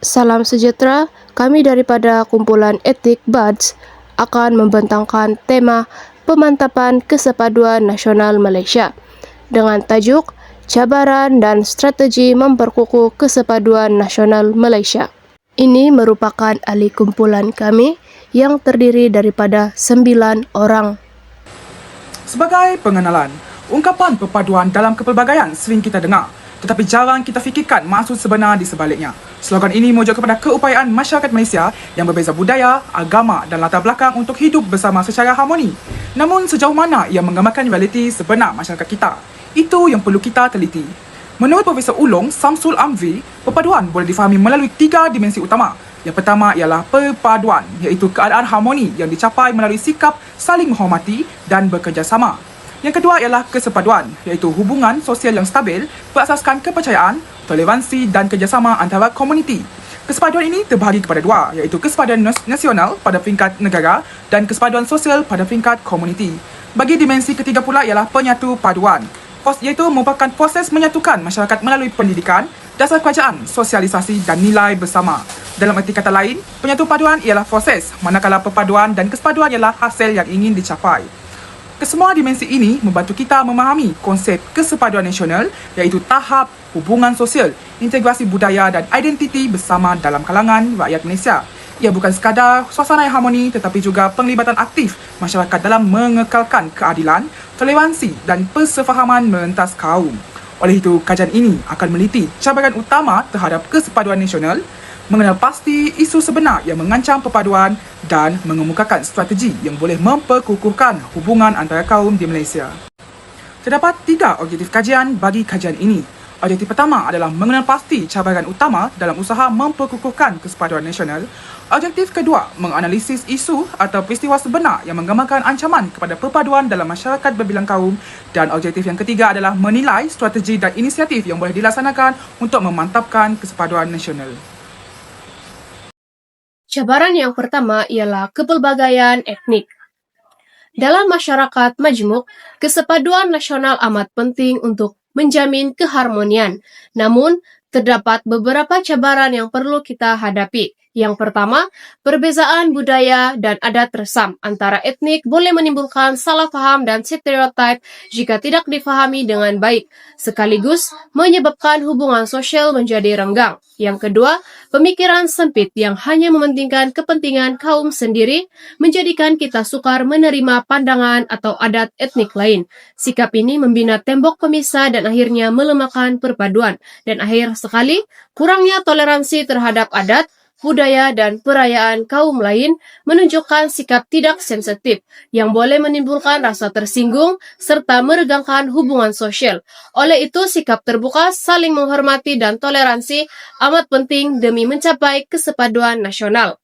Salam sejahtera, kami daripada kumpulan Etik Buds akan membentangkan tema pemantapan Kesatuan Nasional Malaysia dengan tajuk Cabaran dan Strategi Memperkukuh Kesatuan Nasional Malaysia. Ini merupakan ahli kumpulan kami yang terdiri daripada 9 orang. Sebagai pengenalan, ungkapan perpaduan dalam kepelbagaian sering kita dengar, tetapi jarang kita fikirkan maksud sebenar di sebaliknya. Slogan ini merujuk kepada keupayaan masyarakat Malaysia yang berbeza budaya, agama dan latar belakang untuk hidup bersama secara harmoni. Namun sejauh mana ia menggambarkan realiti sebenar masyarakat kita? Itu yang perlu kita teliti. Menurut Profesor Ulong Samsul Amri, perpaduan boleh difahami melalui 3 dimensi utama. Yang pertama ialah perpaduan, iaitu keadaan harmoni yang dicapai melalui sikap saling menghormati dan bekerjasama. Yang kedua ialah kesepaduan, iaitu hubungan sosial yang stabil berasaskan kepercayaan, toleransi dan kerjasama antara komuniti. Kesepaduan ini terbahagi kepada 2, iaitu kesepaduan nasional pada peringkat negara dan kesepaduan sosial pada peringkat komuniti. Bagi dimensi ketiga pula ialah penyatu paduan, iaitu merupakan proses menyatukan masyarakat melalui pendidikan, dasar kerajaan, sosialisasi dan nilai bersama. Dalam erti kata lain, penyatu paduan ialah proses, manakala perpaduan dan kesepaduan ialah hasil yang ingin dicapai. Kesemua dimensi ini membantu kita memahami konsep kesepaduan nasional, iaitu tahap hubungan sosial, integrasi budaya dan identiti bersama dalam kalangan rakyat Malaysia. Ia bukan sekadar suasana yang harmoni tetapi juga penglibatan aktif masyarakat dalam mengekalkan keadilan, toleransi dan persefahaman merentas kaum. Oleh itu, kajian ini akan meliti cabaran utama terhadap kesepaduan nasional, mengenal pasti isu sebenar yang mengancam perpaduan dan mengemukakan strategi yang boleh memperkukuhkan hubungan antara kaum di Malaysia. Terdapat 3 objektif kajian bagi kajian ini. Objektif pertama adalah mengenal pasti cabaran utama dalam usaha memperkukuhkan kesepakatan nasional. Objektif kedua, menganalisis isu atau peristiwa sebenar yang menggambarkan ancaman kepada perpaduan dalam masyarakat berbilang kaum. Dan objektif yang ketiga adalah menilai strategi dan inisiatif yang boleh dilaksanakan untuk memantapkan kesepakatan nasional. Cabaran yang pertama ialah kepelbagaian etnik. Dalam masyarakat majmuk, kesepaduan nasional amat penting untuk menjamin keharmonian. Namun, terdapat beberapa cabaran yang perlu kita hadapi. Yang pertama, perbezaan budaya dan adat resam antara etnik boleh menimbulkan salah faham dan stereotip jika tidak difahami dengan baik, sekaligus menyebabkan hubungan sosial menjadi renggang. Yang kedua, pemikiran sempit yang hanya mementingkan kepentingan kaum sendiri menjadikan kita sukar menerima pandangan atau adat etnik lain. Sikap ini membina tembok pemisah dan akhirnya melemahkan perpaduan. Dan akhir sekali, kurangnya toleransi terhadap adat, budaya dan perayaan kaum lain menunjukkan sikap tidak sensitif yang boleh menimbulkan rasa tersinggung serta meregangkan hubungan sosial. Oleh itu, sikap terbuka, saling menghormati dan toleransi amat penting demi mencapai kesepaduan nasional.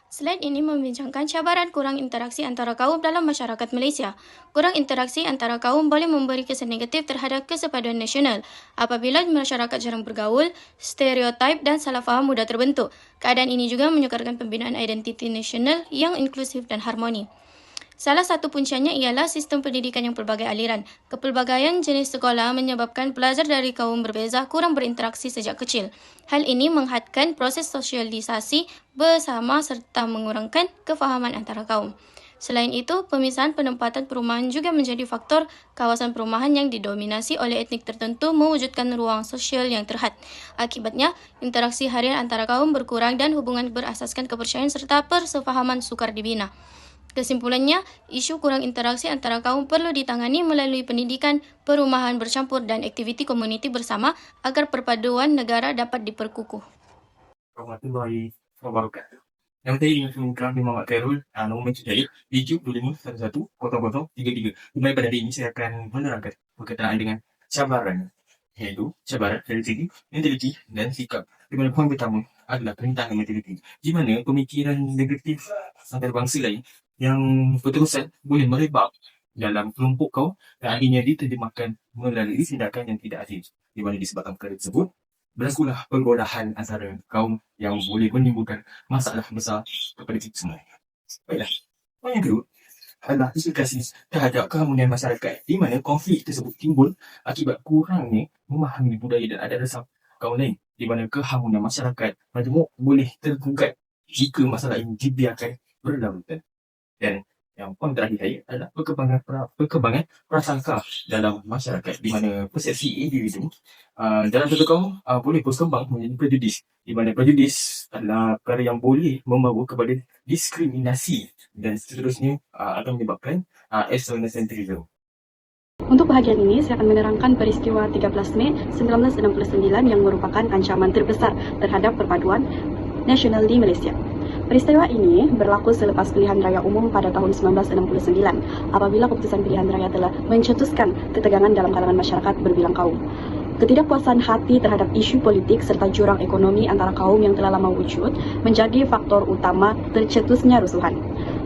Slide ini membincangkan cabaran kurang interaksi antara kaum dalam masyarakat Malaysia. Kurang interaksi antara kaum boleh memberi kesan negatif terhadap kesepaduan nasional. Apabila masyarakat jarang bergaul, stereotip dan salah faham mudah terbentuk. Keadaan ini juga menyukarkan pembinaan identiti nasional yang inklusif dan harmoni. Salah satu puncanya ialah sistem pendidikan yang pelbagai aliran. Kepelbagaian jenis sekolah menyebabkan pelajar dari kaum berbeza kurang berinteraksi sejak kecil. Hal ini menghadkan proses sosialisasi bersama serta mengurangkan kefahaman antara kaum. Selain itu, pemisahan penempatan perumahan juga menjadi faktor. Kawasan perumahan yang didominasi oleh etnik tertentu mewujudkan ruang sosial yang terhad. Akibatnya, interaksi harian antara kaum berkurang dan hubungan berasaskan kepercayaan serta persefahaman sukar dibina. Kesimpulannya, isu kurang interaksi antara kaum perlu ditangani melalui pendidikan, perumahan bercampur dan aktiviti komuniti bersama agar perpaduan negara dapat diperkukuh. Warahmatullahi wabarakatuh. Yang tadi diingatkan di Muhammad Khairul, nombor mencari di 75110033. Dimulai pada hari ini saya akan menerangkan berkaitan dengan cabaran, yaitu cabaran dari segi mentaliti dan sikap. Di mana poin pertama adalah perintangan mentaliti, di mana pemikiran negatif antarabangsa lain yang berterusan boleh merebak dalam kelompok kaum dan akhirnya diterjemahkan melalui tindakan yang tidak adil. Di mana disebabkan perkara tersebut, berlakulah pergolahan antara kaum yang boleh menimbulkan masalah besar kepada kita semua. Baiklah, poin yang kedua adalah implikasi terhadap keharmonian masyarakat, di mana konflik tersebut timbul akibat kurangnya memahami budaya dan adat resam kaum lain, di mana keharmonian masyarakat majmuk boleh tergugat jika masalah ini dibiarkan berlarutan. Dan yang poin terakhir saya adalah perkembangan prasangka dalam masyarakat, di mana persepsi individu dalam satu kaum boleh berkembang menjadi prejudis, di mana prejudis adalah perkara yang boleh membawa kepada diskriminasi dan seterusnya akan menyebabkan ethnocentrism. Untuk bahagian ini, saya akan menerangkan peristiwa 13 Mei 1969 yang merupakan ancaman terbesar terhadap perpaduan nasional di Malaysia. Peristiwa ini berlaku selepas pilihan raya umum pada tahun 1969, apabila keputusan pilihan raya telah mencetuskan ketegangan dalam kalangan masyarakat berbilang kaum. Ketidakpuasan hati terhadap isu politik serta jurang ekonomi antara kaum yang telah lama wujud menjadi faktor utama tercetusnya rusuhan.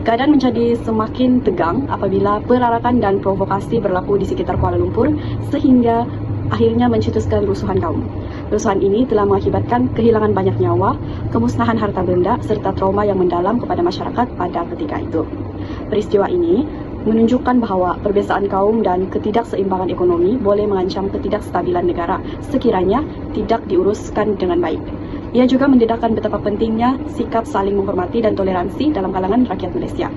Keadaan menjadi semakin tegang apabila perarakan dan provokasi berlaku di sekitar Kuala Lumpur sehingga akhirnya mencetuskan rusuhan kaum. Rusuhan ini telah mengakibatkan kehilangan banyak nyawa, kemusnahan harta benda serta trauma yang mendalam kepada masyarakat pada ketika itu. Peristiwa ini menunjukkan bahawa perbezaan kaum dan ketidakseimbangan ekonomi boleh mengancam ketidakstabilan negara sekiranya tidak diuruskan dengan baik. Ia juga mendedahkan betapa pentingnya sikap saling menghormati dan toleransi dalam kalangan rakyat Malaysia.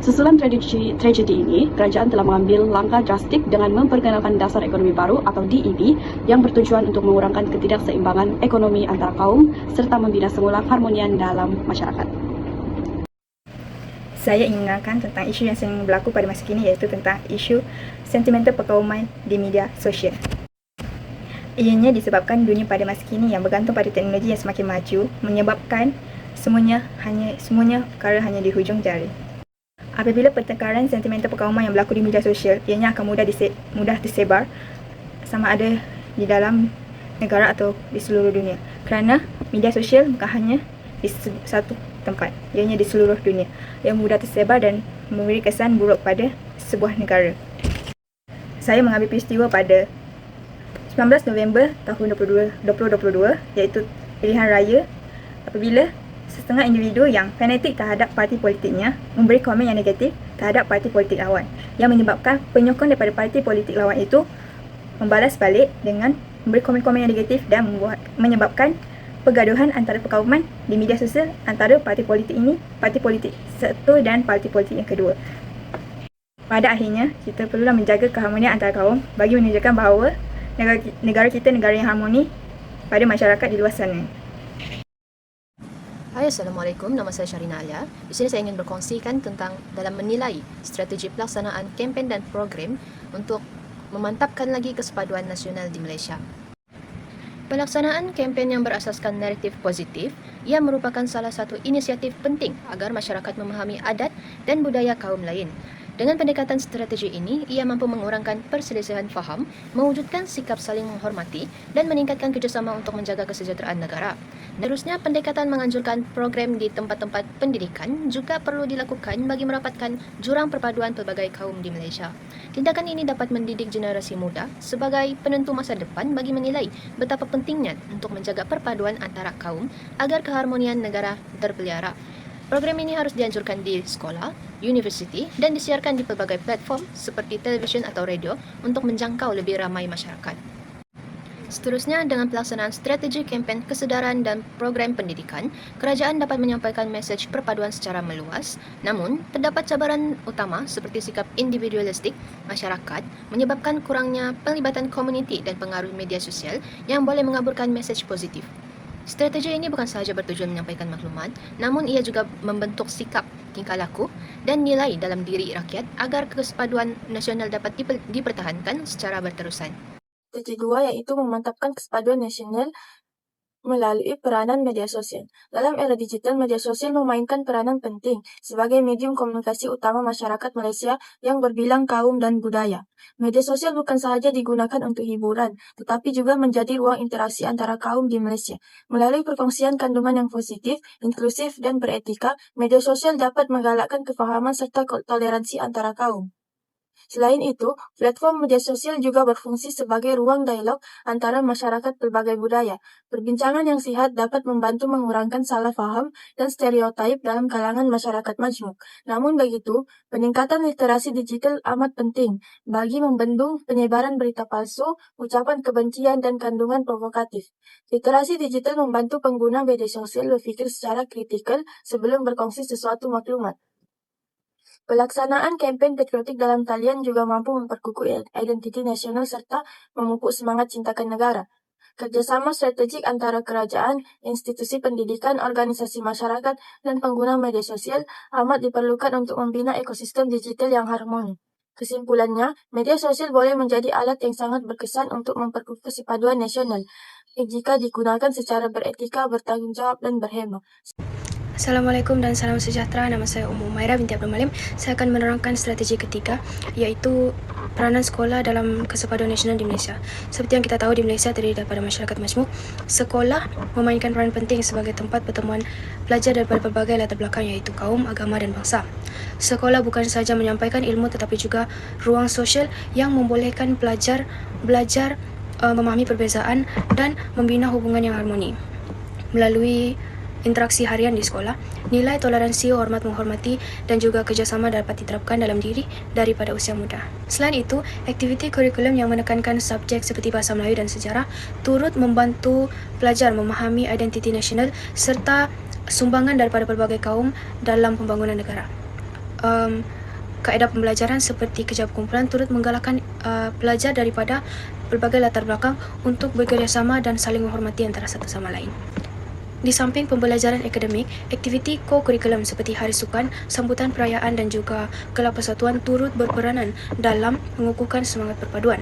Susulan tragedi ini, kerajaan telah mengambil langkah drastik dengan memperkenalkan dasar ekonomi baru atau DEB yang bertujuan untuk mengurangkan ketidakseimbangan ekonomi antara kaum serta membina semula keharmonian dalam masyarakat. Saya ingin menerangkan tentang isu yang sering berlaku pada masa kini, iaitu tentang isu sentimental perkauman di media sosial. Ianya disebabkan dunia pada masa kini yang bergantung pada teknologi yang semakin maju menyebabkan semuanya perkara hanya di hujung jari. Apabila pertengkaran sentimental perkauman yang berlaku di media sosial, ianya akan mudah tersebar sama ada di dalam negara atau di seluruh dunia. Kerana media sosial bukan hanya di satu tempat, ianya di seluruh dunia yang mudah tersebar dan memberi kesan buruk pada sebuah negara. Saya mengambil peristiwa pada 19 November tahun 2022 iaitu pilihan raya, apabila setengah individu yang fanatik terhadap parti politiknya memberi komen yang negatif terhadap parti politik lawan, yang menyebabkan penyokong daripada parti politik lawan itu membalas balik dengan memberi komen-komen yang negatif dan menyebabkan pergaduhan antara perkauman di media sosial antara parti politik ini, parti politik satu dan parti politik yang kedua. Pada akhirnya, kita perlulah menjaga keharmonian antara kaum bagi menunjukkan bahawa negara kita negara yang harmoni pada masyarakat di luar sana. Hai, Assalamualaikum. Nama saya Syarina Alia. Di sini saya ingin berkongsikan tentang dalam menilai strategi pelaksanaan kempen dan program untuk memantapkan lagi kesepaduan nasional di Malaysia. Pelaksanaan kempen yang berasaskan naratif positif, ia merupakan salah satu inisiatif penting agar masyarakat memahami adat dan budaya kaum lain. Dengan pendekatan strategi ini, ia mampu mengurangkan perselisihan faham, mewujudkan sikap saling menghormati dan meningkatkan kerjasama untuk menjaga kesejahteraan negara. Terusnya, pendekatan menganjurkan program di tempat-tempat pendidikan juga perlu dilakukan bagi merapatkan jurang perpaduan pelbagai kaum di Malaysia. Tindakan ini dapat mendidik generasi muda sebagai penentu masa depan bagi menilai betapa pentingnya untuk menjaga perpaduan antara kaum agar keharmonian negara terpelihara. Program ini harus dianjurkan di sekolah, universiti dan disiarkan di pelbagai platform seperti televisyen atau radio untuk menjangkau lebih ramai masyarakat. Seterusnya, dengan pelaksanaan strategi kempen kesedaran dan program pendidikan, kerajaan dapat menyampaikan mesej perpaduan secara meluas. Namun, terdapat cabaran utama seperti sikap individualistik masyarakat menyebabkan kurangnya pelibatan komuniti dan pengaruh media sosial yang boleh mengaburkan mesej positif. Strategi ini bukan sahaja bertujuan menyampaikan maklumat, namun ia juga membentuk sikap, tingkah laku dan nilai dalam diri rakyat agar kesepaduan nasional dapat dipertahankan secara berterusan. Strategi kedua iaitu memantapkan kesepaduan nasional melalui peranan media sosial. Dalam era digital, media sosial memainkan peranan penting sebagai medium komunikasi utama masyarakat Malaysia yang berbilang kaum dan budaya. Media sosial bukan sahaja digunakan untuk hiburan, tetapi juga menjadi ruang interaksi antara kaum di Malaysia. Melalui perkongsian kandungan yang positif, inklusif dan beretika, media sosial dapat menggalakkan kefahaman serta toleransi antara kaum. Selain itu, platform media sosial juga berfungsi sebagai ruang dialog antara masyarakat berbagai budaya. Perbincangan yang sehat dapat membantu mengurangkan salah faham dan stereotip dalam kalangan masyarakat majmuk. Namun begitu, peningkatan literasi digital amat penting bagi membendung penyebaran berita palsu, ucapan kebencian, dan kandungan provokatif. Literasi digital membantu pengguna media sosial berpikir secara kritikal sebelum berkongsi sesuatu maklumat. Pelaksanaan kampanye patriotik dalam talian juga mampu memperkukuh identiti nasional serta memupuk semangat cintakan negara. Kerjasama strategik antara kerajaan, institusi pendidikan, organisasi masyarakat, dan pengguna media sosial amat diperlukan untuk membina ekosistem digital yang harmoni. Kesimpulannya, media sosial boleh menjadi alat yang sangat berkesan untuk memperkukuh kesepaduan nasional jika digunakan secara beretika, bertanggung jawab, dan berhemat. Assalamualaikum dan salam sejahtera. Nama saya Umairah binti Abdul Malim. Saya akan menerangkan strategi ketiga, iaitu peranan sekolah dalam kesepaduan nasional di Malaysia. Seperti yang kita tahu, di Malaysia terdiri daripada masyarakat majmuk. Sekolah memainkan peranan penting sebagai tempat pertemuan pelajar daripada berbagai latar belakang, iaitu kaum, agama dan bangsa. Sekolah bukan sahaja menyampaikan ilmu tetapi juga ruang sosial yang membolehkan pelajar belajar memahami perbezaan dan membina hubungan yang harmoni. Melalui interaksi harian di sekolah, nilai toleransi, hormat menghormati dan juga kerjasama dapat diterapkan dalam diri daripada usia muda. Selain itu, aktiviti kurikulum yang menekankan subjek seperti bahasa Melayu dan sejarah turut membantu pelajar memahami identiti nasional serta sumbangan daripada berbagai kaum dalam pembangunan negara. Kaedah pembelajaran seperti kerja perkumpulan turut menggalakkan pelajar daripada berbagai latar belakang untuk bekerjasama dan saling menghormati antara satu sama lain. Di samping pembelajaran akademik, aktiviti ko-kurikulum seperti Hari Sukan, sambutan perayaan dan juga Kelab Persatuan turut berperanan dalam mengukuhkan semangat perpaduan.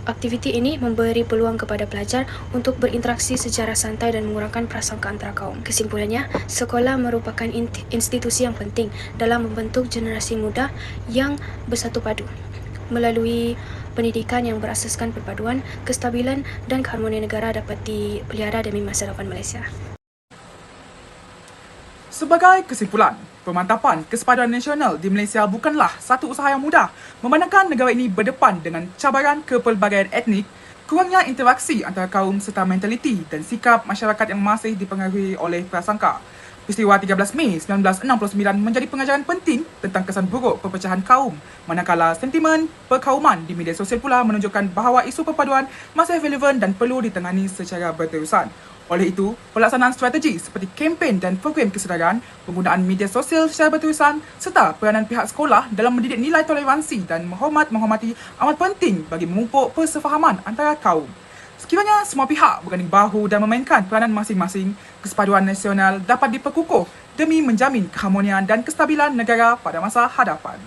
Aktiviti ini memberi peluang kepada pelajar untuk berinteraksi secara santai dan mengurangkan prasangka antara kaum. Kesimpulannya, sekolah merupakan institusi yang penting dalam membentuk generasi muda yang bersatu padu. Melalui pendidikan yang berasaskan perpaduan, kestabilan dan keharmonian negara dapat dipelihara demi masa depan Malaysia. Sebagai kesimpulan, pemantapan kesepaduan nasional di Malaysia bukanlah satu usaha yang mudah, memandangkan negara ini berdepan dengan cabaran kepelbagaian etnik, kurangnya interaksi antara kaum serta mentaliti dan sikap masyarakat yang masih dipengaruhi oleh prasangka. Peristiwa 13 Mei 1969 menjadi pengajaran penting tentang kesan buruk perpecahan kaum, manakala sentimen perkauman di media sosial pula menunjukkan bahawa isu perpaduan masih relevan dan perlu ditangani secara berterusan. Oleh itu, pelaksanaan strategi seperti kempen dan program kesedaran, penggunaan media sosial secara berterusan serta peranan pihak sekolah dalam mendidik nilai toleransi dan menghormati amat penting bagi memupuk persefahaman antara kaum. Sekiranya semua pihak berganding bahu dan memainkan peranan masing-masing, kesepaduan nasional dapat diperkukuh demi menjamin keharmonian dan kestabilan negara pada masa hadapan.